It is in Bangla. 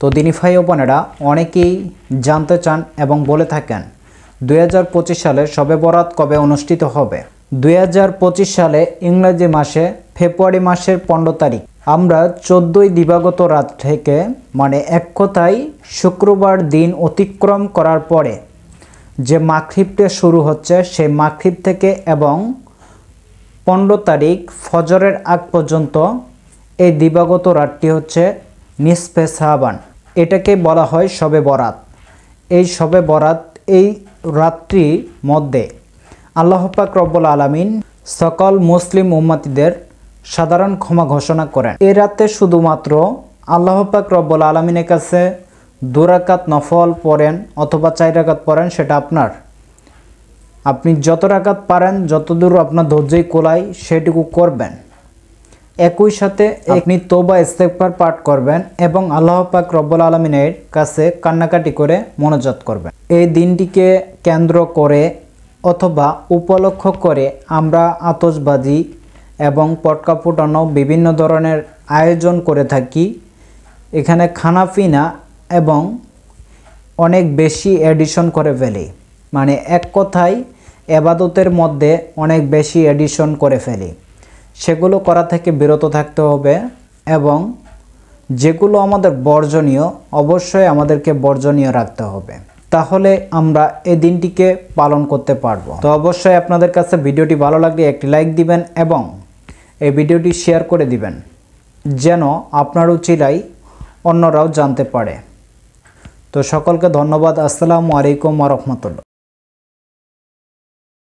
তো দিনী ভাই ও বোনেরা অনেকেই জানতে চান এবং বলে থাকেন 2025 সালে শবে বরাত কবে অনুষ্ঠিত হবে। 2025 সালে ইংরেজি মাসে ফেব্রুয়ারি মাসের 15 তারিখ আমরা 14ই দিবাগত রাত থেকে মানে এক কথায় শুক্রবার দিন অতিক্রম করার পরে যে মাগরিবটা শুরু হচ্ছে সেই মাগরিব থেকে এবং 15 তারিখ ফজরের আগ পর্যন্ত এই দিবাগত রাতটি হচ্ছে নিসফে শাবান। এটাকে বলা হয় শবে বরাত। এই শবে বরাত এই রাত্রির মধ্যে আল্লাহ পাক রব্বুল আলামিন সকল মুসলিম উম্মতিদের সাধারণ ক্ষমা ঘোষণা করেন। এই রাতে শুধুমাত্র আল্লাহ পাক রব্বুল আলামিনের কাছে 2 রাকাত নফল পড়েন অথবা 4 রাকাত পড়েন, সেটা আপনার। আপনি যত রাকাত পারেন, যতদূর আপনার ধৈর্যই কোলায় সেটুকু করবেন। একই সাথে আপনি তওবা ইস্তেগফার পাঠ করবেন এবং আল্লাহ পাক রব্বুল আলামিনের কাছে কান্নাকাটি করে মোনাজাত করবেন। এই দিনটিকে কেন্দ্র করে অথবা উপলক্ষ করে আমরা আতশবাজি এবং পটকা ফুটানো বিভিন্ন ধরনের আয়োজন করে থাকি। এখানে খানাপিনা এবং অনেক বেশি এডিশন করে ফেলি, মানে এক কথায় ইবাদতের মধ্যে অনেক বেশি এডিশন করে ফেলি। সেগুলো করা থেকে বিরত থাকতে হবে এবং যেগুলো আমাদের বর্জনীয় অবশ্যই আমাদেরকে বর্জনীয় রাখতে হবে, তাহলে আমরা এই দিনটিকে পালন করতে পারবো। তো অবশ্যই আপনাদের কাছে ভিডিওটি ভালো লাগলে একটি লাইক দিবেন এবং এই ভিডিওটি শেয়ার করে দিবেন যেন আপনার উচিলাই অন্যরাও জানতে পারে। তো সকলকে ধন্যবাদ। আসসালামু আলাইকুম ওয়া রাহমাতুল্লাহ।